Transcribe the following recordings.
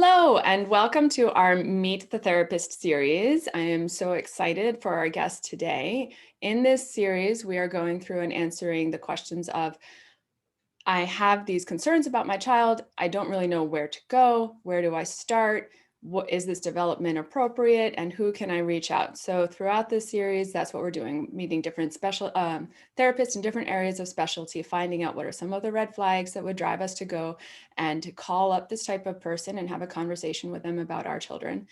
Hello, and welcome to our Meet the Therapist series. I am so excited for our guest today. In this series, we are going through and answering the questions of, I have these concerns about my child. I don't really know where to go. Where do I start? What is this development appropriate? And who can I reach out? So throughout this series, that's what we're doing, meeting different special therapists in different areas of specialty, finding out what are some of the red flags that would drive us to go and to call up this type of person and have a conversation with them about our children.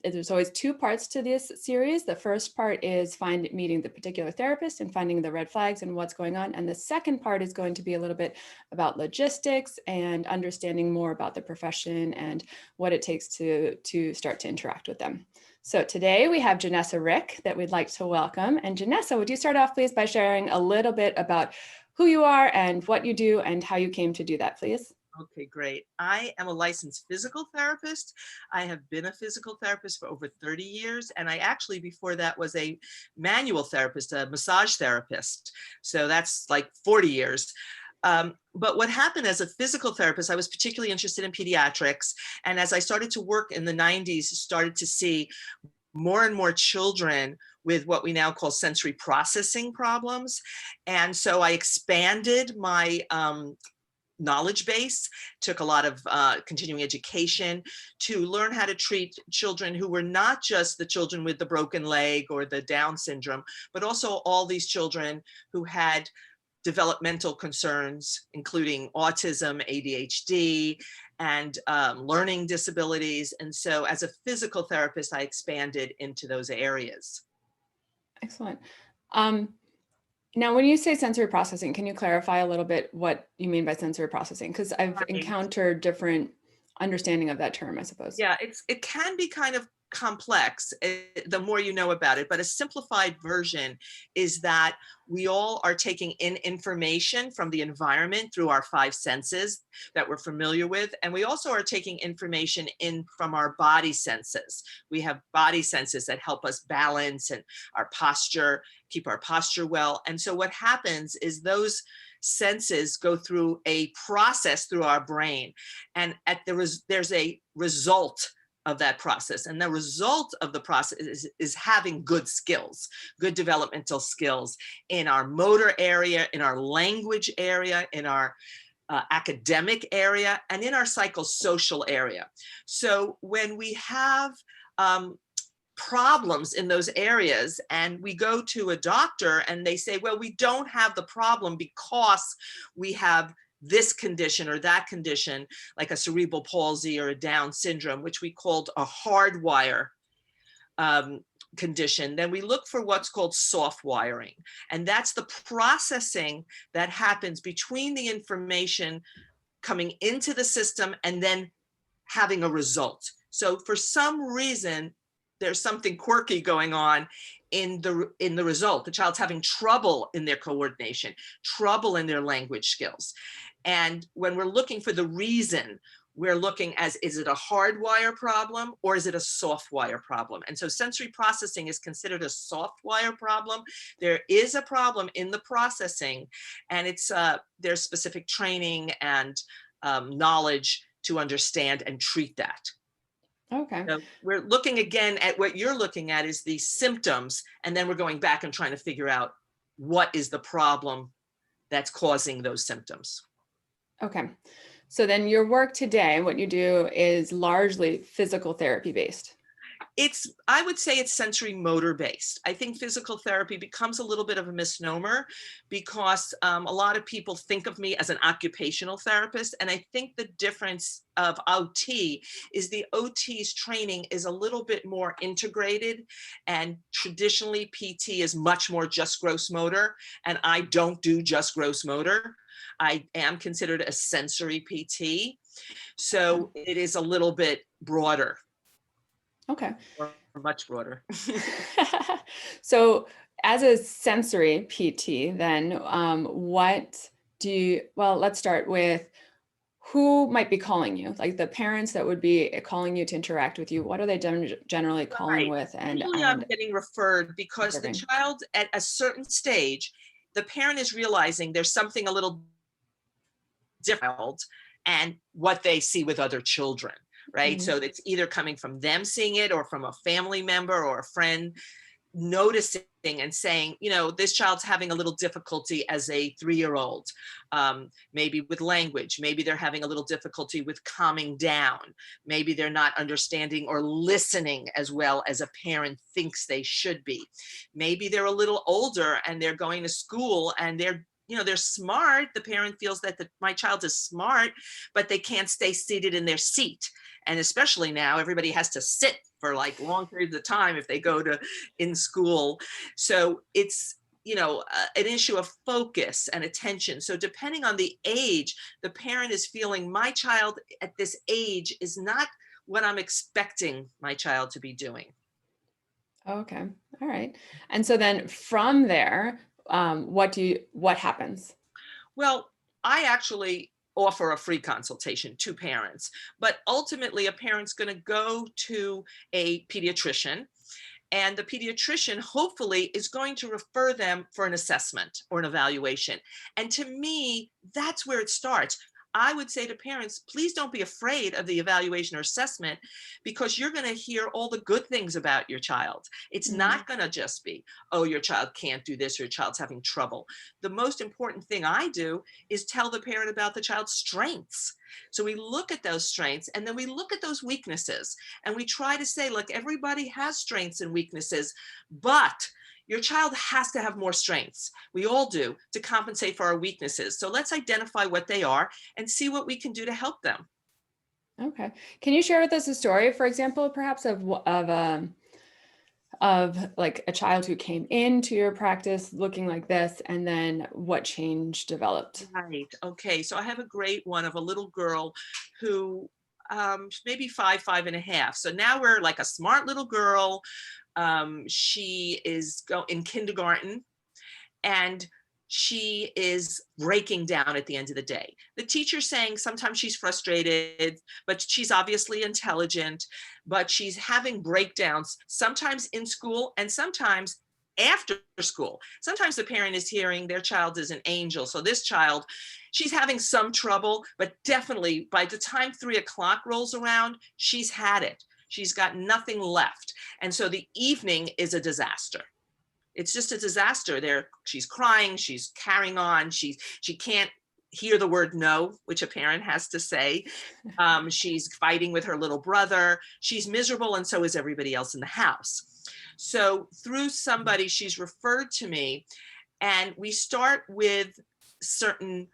There's always two parts to this series. The first part is meeting the particular therapist and finding the red flags and what's going on. And the second part is going to be a little bit about logistics and understanding more about the profession and what it takes to start to interact with them. So today we have Janessa Rick that we'd like to welcome. And Janessa, would you start off please by sharing a little bit about who you are and what you do and how you came to do that, please? Okay, great. I am a licensed physical therapist. I have been a physical therapist for over 30 years. And I actually, before that, was a manual therapist, a massage therapist. So that's like 40 years. But what happened as a physical therapist, I was particularly interested in pediatrics. And as I started to work in the 90s, started to see more and more children with what we now call sensory processing problems. And so I expanded my knowledge base, took a lot of continuing education to learn how to treat children who were not just the children with the broken leg or the Down syndrome, but also all these children who had developmental concerns, including autism, ADHD, and learning disabilities. And so as a physical therapist, I expanded into those areas. Excellent. Now, when you say sensory processing, can you clarify a little bit what you mean by sensory processing? Because I've encountered different understanding of that term, I suppose. Yeah, it can be kind of complex the more you know about it, but a simplified version is that we all are taking in information from the environment through our five senses that we're familiar with, and we also are taking information in from our body senses. We have body senses that help us balance and our posture, keep our posture well. And so what happens is those senses go through a process through our brain, and there's a result of that process. And the result of the process is having good skills, good developmental skills in our motor area, in our language area, in our academic area, and in our psychosocial area. So when we have problems in those areas and we go to a doctor and they say, well, we don't have the problem because we have this condition or that condition, like a cerebral palsy or a Down syndrome, which we called a hardwire condition, then we look for what's called soft wiring. And that's the processing that happens between the information coming into the system and then having a result. So for some reason, there's something quirky going on in the result. The child's having trouble in their coordination, trouble in their language skills. And when we're looking for the reason, we're looking as, is it a hardwire problem or is it a soft wire problem? And so sensory processing is considered a soft wire problem. There is a problem in the processing, and it's there's specific training and knowledge to understand and treat that. Okay. So we're looking again at what you're looking at is the symptoms, and then we're going back and trying to figure out what is the problem that's causing those symptoms. Okay. So then your work today, what you do is largely physical therapy based. I would say it's sensory motor based. I think physical therapy becomes a little bit of a misnomer because a lot of people think of me as an occupational therapist. And I think the difference of OT is the OT's training is a little bit more integrated, and traditionally PT is much more just gross motor. And I don't do just gross motor. I am considered a sensory PT. So it is a little bit broader. Okay. Or much broader. So as a sensory PT, then let's start with who might be calling you, like the parents that would be calling you to interact with you. What are they generally calling with? Usually I'm getting referred because observing. the child at a certain stage, the parent is realizing there's something a little different and what they see with other children. right? Mhm. So it's either coming from them seeing it or from a family member or a friend noticing and saying, this child's having a little difficulty as a 3-year-old, maybe with language, maybe they're having a little difficulty with calming down, maybe they're not understanding or listening as well as a parent thinks they should be. Maybe they're a little older and they're going to school and they're smart. The parent feels that my child is smart, but they can't stay seated in their seat. And especially now, everybody has to sit for like long periods of time if they go to in school. So it's, an issue of focus and attention. So depending on the age, the parent is feeling my child at this age is not what I'm expecting my child to be doing. Okay. All right. And so then from there, what happens? Well, I actually offer a free consultation to parents, but ultimately a parent's going to go to a pediatrician, and the pediatrician hopefully is going to refer them for an assessment or an evaluation. And to me, that's where it starts. I would say to parents, please don't be afraid of the evaluation or assessment, because you're going to hear all the good things about your child. It's Mhm. not going to just be, oh, your child can't do this or your child's having trouble. The most important thing I do is tell the parent about the child's strengths. So we look at those strengths and then we look at those weaknesses and we try to say, look, everybody has strengths and weaknesses, but your child has to have more strengths. We all do, to compensate for our weaknesses. So let's identify what they are and see what we can do to help them. Okay. Can you share with us a story, for example, perhaps of like a child who came into your practice looking like this, and then what change developed? Right. Okay. So I have a great one of a little girl who maybe 5.5. So now we're like a smart little girl. She is in kindergarten, and she is breaking down at the end of the day. The teacher's saying sometimes she's frustrated, but she's obviously intelligent, but she's having breakdowns, sometimes in school and sometimes after school. Sometimes the parent is hearing their child is an angel. So this child, she's having some trouble, but definitely by the time 3 o'clock rolls around, she's had it. She's got nothing left. And so the evening is a disaster. It's just a disaster. She's crying, she's carrying on, she can't hear the word no, which a parent has to say. She's fighting with her little brother. She's miserable, and so is everybody else in the house. So through somebody, she's referred to me, and we start with certain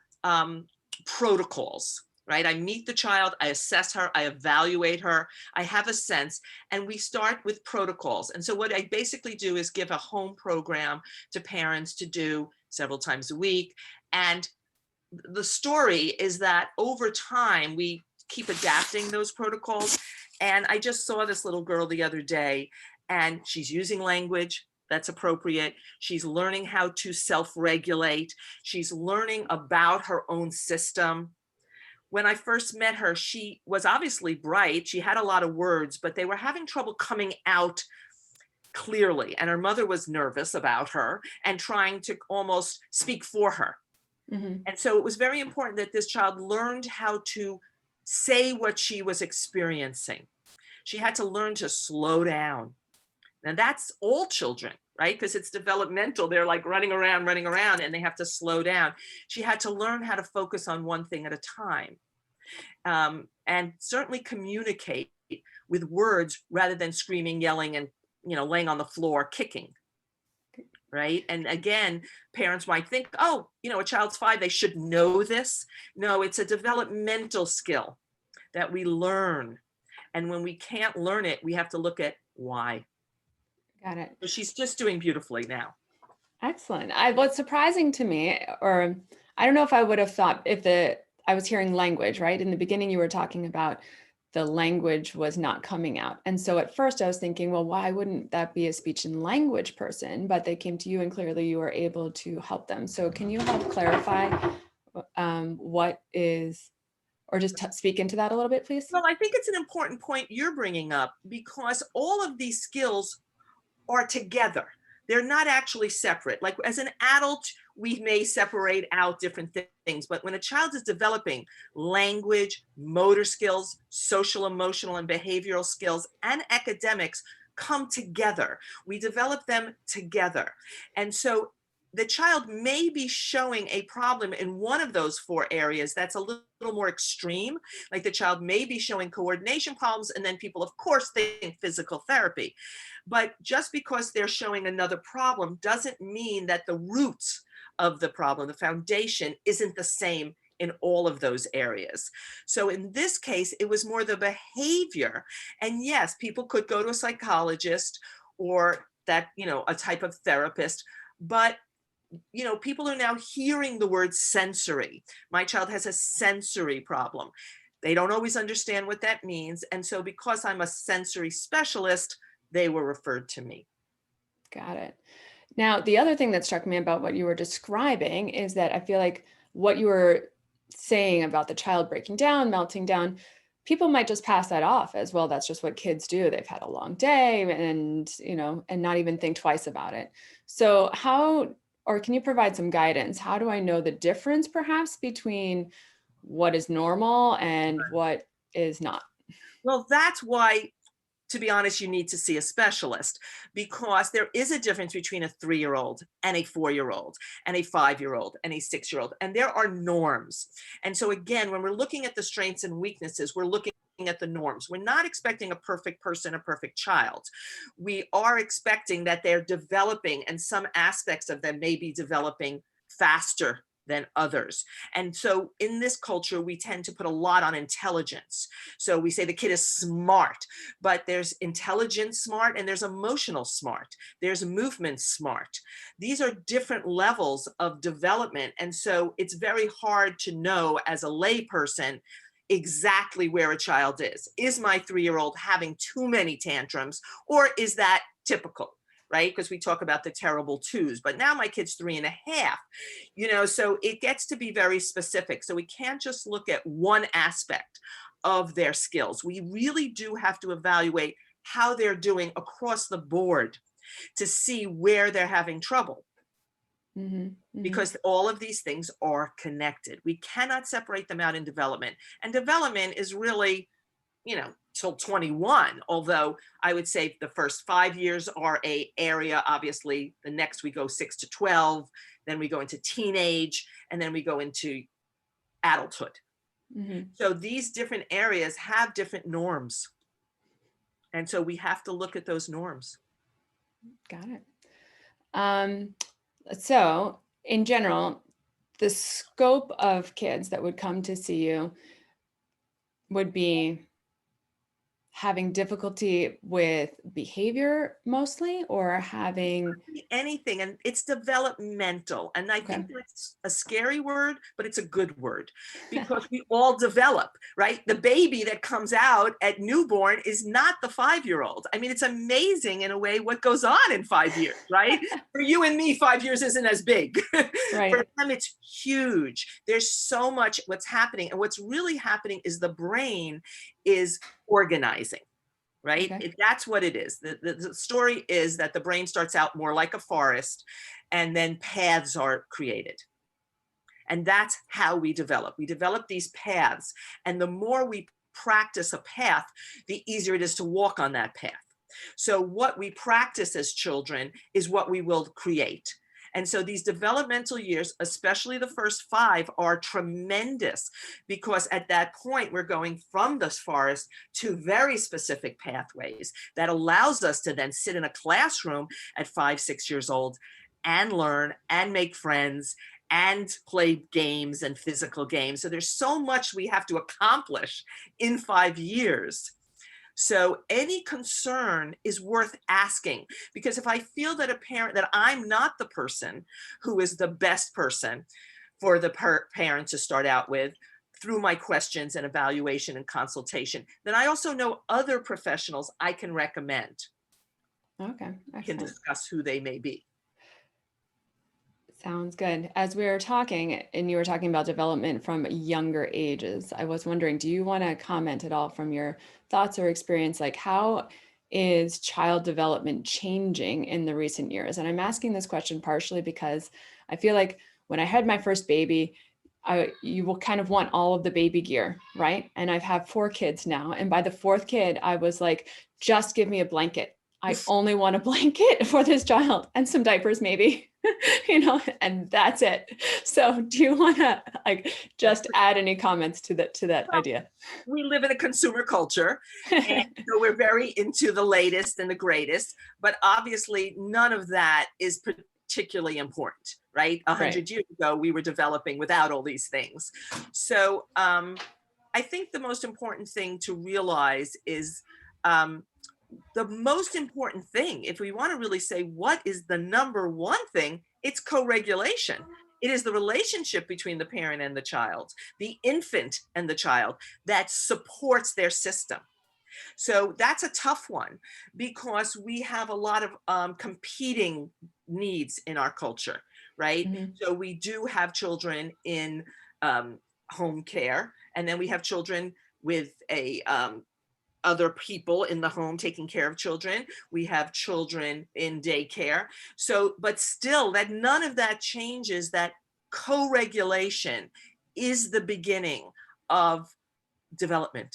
protocols. Right? I meet the child, I assess her, I evaluate her, I have a sense, and we start with protocols. And so what I basically do is give a home program to parents to do several times a week. And the story is that over time, we keep adapting those protocols. And I just saw this little girl the other day, and she's using language that's appropriate. She's learning how to self-regulate. She's learning about her own system. When I first met her, she was obviously bright. She had a lot of words, but they were having trouble coming out clearly. And her mother was nervous about her and trying to almost speak for her. Mhm. And so it was very important that this child learned how to say what she was experiencing. She had to learn to slow down. And that's all children, right? Because it's developmental. They're like running around, and they have to slow down. She had to learn how to focus on one thing at a time, and certainly communicate with words rather than screaming, yelling, and laying on the floor, kicking. Right. And again, parents might think, oh, a child's 5, they should know this. No, it's a developmental skill that we learn. And when we can't learn it, we have to look at why. Got it. So she's just doing beautifully now. Excellent. What's surprising to me, or I don't know if I would have thought I was hearing language, right? In the beginning, you were talking about the language was not coming out. And so at first I was thinking, well, why wouldn't that be a speech and language person? But they came to you and clearly you were able to help them. So can you help clarify what is, or just speak into that a little bit, please? Well, I think it's an important point you're bringing up, because all of these skills are together. They're not actually separate. Like as an adult, we may separate out different things. But when a child is developing language, motor skills, social, emotional, and behavioral skills, and academics come together, we develop them together. And so the child may be showing a problem in one of those four areas that's a little more extreme. Like the child may be showing coordination problems, and then people, of course, think physical therapy. But just because they're showing another problem doesn't mean that the roots of the problem, the foundation, isn't the same in all of those areas. So in this case, it was more the behavior. And yes, people could go to a psychologist or that, a type of therapist, but people are now hearing the word sensory. My child has a sensory problem. They don't always understand what that means. And so because I'm a sensory specialist, they were referred to me. Got it. Now, the other thing that struck me about what you were describing is that I feel like what you were saying about the child breaking down, melting down, people might just pass that off as well. That's just what kids do. They've had a long day and not even think twice about it. So can you provide some guidance? How do I know the difference perhaps between what is normal and what is not? Well, that's why, to be honest, you need to see a specialist, because there is a difference between a 3-year-old and a 4-year-old and a 5-year-old and a 6-year-old. And there are norms. And so again, when we're looking at the strengths and weaknesses, we're looking at the norms. We're not expecting a perfect person, a perfect child. We are expecting that they're developing, and some aspects of them may be developing faster than others. And so in this culture, we tend to put a lot on intelligence. So we say the kid is smart, but there's intelligent smart and there's emotional smart. There's movement smart. These are different levels of development. And so it's very hard to know as a layperson exactly where a child is. Is my 3-year-old having too many tantrums, or is that typical? Right? Because we talk about the terrible twos, but now my kid's 3.5, so it gets to be very specific. So we can't just look at one aspect of their skills. We really do have to evaluate how they're doing across the board to see where they're having trouble. Because all of these things are connected. We cannot separate them out in development. And development is really, till 21, although I would say the first 5 years are a area. Obviously, the next we go 6 to 12, then we go into teenage, and then we go into adulthood. So these different areas have different norms. And so we have to look at those norms. Got it. So in general, the scope of kids that would come to see you would be having difficulty with behavior mostly, or having anything, and it's developmental. And I think that's a scary word, but it's a good word, because we all develop, right? The baby that comes out at newborn is not the 5-year-old. I mean, it's amazing in a way what goes on in 5 years, right? For you and me, 5 years isn't as big. Right. For them, it's huge. There's so much what's happening. And what's really happening is the brain is organizing, right? Okay. That's what it is. The story is that the brain starts out more like a forest, and then paths are created. And that's how we develop. We develop these paths. And the more we practice a path, the easier it is to walk on that path. So what we practice as children is what we will create. And so these developmental years, especially the first 5, are tremendous, because at that point, we're going from this forest to very specific pathways that allows us to then sit in a classroom at 5, 6 years old and learn and make friends and play games and physical games. So there's so much we have to accomplish in 5 years. So any concern is worth asking, because if I feel that that I'm not the person who is the best person for the parent to start out with through my questions and evaluation and consultation, then I also know other professionals I can recommend. Okay. I can discuss who they may be. Sounds good. As we were talking, and you were talking about development from younger ages, I was wondering, do you want to comment at all from your thoughts or experience, like how is child development changing in the recent years? And I'm asking this question partially because I feel like when I had my first baby, you will kind of want all of the baby gear, right? And I've had 4 kids now. And by the 4th kid, I was like, just give me a blanket. I only want a blanket for this child and some diapers maybe, and that's it. So do you want to like just add any comments to that Well, idea? we live in a consumer culture, and so we're very into the latest and the greatest, but obviously none of that is particularly important, right? A Right. 100 years ago, we were developing without all these things. So I think the most important thing to realize is um, the most important thing, if we want to really say what is the number one thing, it's co-regulation. It is the relationship between the parent and the child, the infant and the child, that supports their system. So that's a tough one because we have a lot of competing needs in our culture, right? Mhm. So we do have children in home care, and then we have children with a other people in the home taking care of children. We have children in daycare. So, but still, that none of that changes that co-regulation is the beginning of development.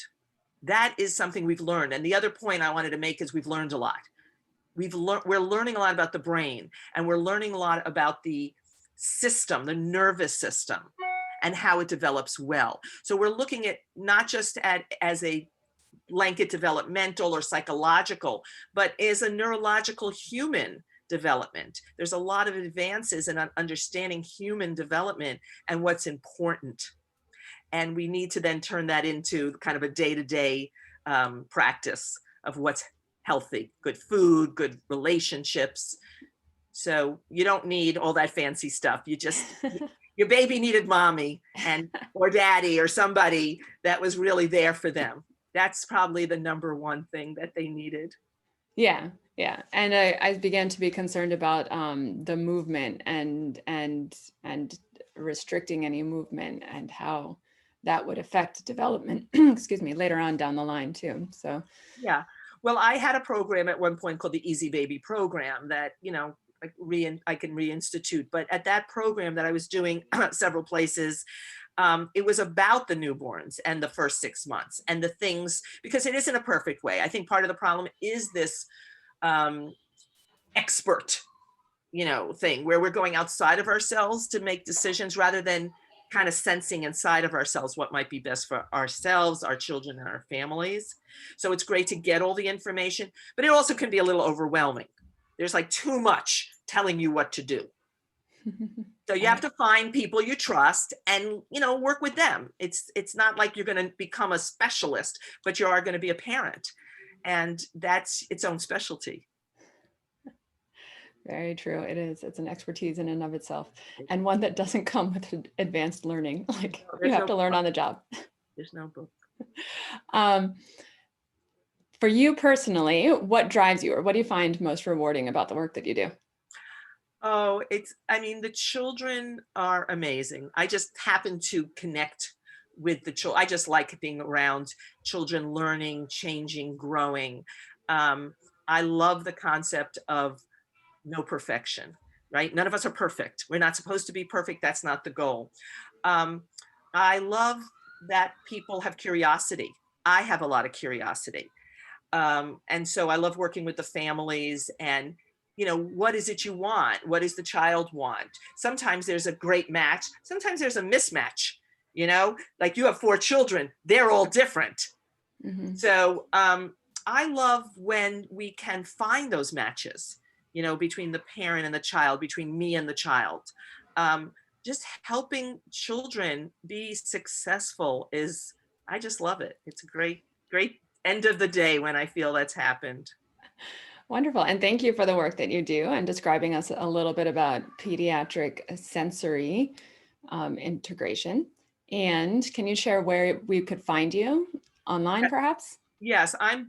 That is something we've learned. And the other point I wanted to make is we've learned a lot. We're learning a lot about the brain, and we're learning a lot about the system, the nervous system, and how it develops well. So we're looking at not just as a blanket developmental or psychological, but as a neurological human development. There's a lot of advances in understanding human development and what's important. And we need to then turn that into kind of a day-to-day practice of what's healthy, good food, good relationships. So you don't need all that fancy stuff. You just, your baby needed mommy and or daddy or somebody that was really there for them. That's probably the number one thing that they needed. Yeah, yeah. And I began to be concerned about the movement and restricting any movement and how that would affect development, excuse me, later on down the line too. So Yeah. Well, I had a program at one point called the Easy Baby program that, I can reinstitute. But at that program that I was doing several places, it was about the newborns and the first 6 months and the things, because it isn't a perfect way. I think part of the problem is this um, expert, thing where we're going outside of ourselves to make decisions rather than kind of sensing inside of ourselves what might be best for ourselves, our children, and our families. So it's great to get all the information, but it also can be a little overwhelming. There's like too much telling you what to do. So you have to find people you trust and, work with them. It's not like you're going to become a specialist, but you are going to be a parent. And that's its own specialty. very true. It is. It's an expertise in and of itself, and one that doesn't come with advanced learning. Like you There's have no to learn book. on the job. There's no book. Um, for you personally, what drives you, or what do you find most rewarding about the work that you do? Oh, the children are amazing. I just happen to connect with the children. I just like being around children learning, changing, growing. Um, I love the concept of no perfection, right? None of us are perfect. We're not supposed to be perfect. That's not the goal. Um, I love that people have curiosity. I have a lot of curiosity. And so I love working with the families and, what is it you want? What does the child want? Sometimes there's a great match. Sometimes there's a mismatch, like you have 4 children, they're all different. Mhm. So I love when we can find those matches, between the parent and the child, between me and the child. Just helping children be successful I just love it. It's a great, great end of the day when I feel that's happened. Wonderful. And thank you for the work that you do and describing us a little bit about pediatric sensory integration. And can you share where we could find you online, perhaps? Yes, I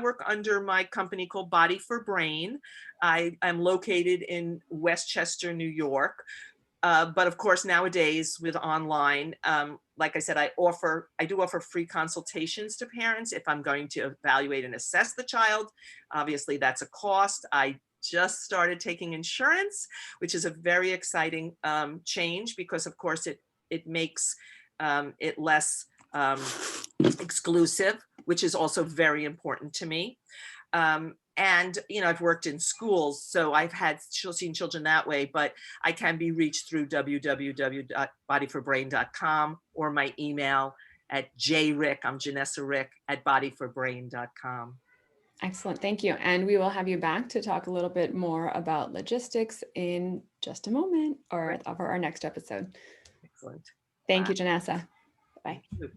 work under my company called Body for Brain. I am located in Westchester, New York. But of course, nowadays with online, like I said, I do offer free consultations to parents if I'm going to evaluate and assess the child. Obviously, that's a cost. I just started taking insurance, which is a very exciting change because, of course, it makes it less exclusive, which is also very important to me. And, I've worked in schools, so I've seen children that way, but I can be reached through www.bodyforbrain.com or my email at jrick, I'm Janessa Rick, at bodyforbrain.com. Excellent. Thank you. And we will have you back to talk a little bit more about logistics in just a moment or Right. for our next episode. Excellent. Thank you, Janessa. Bye. Thank you.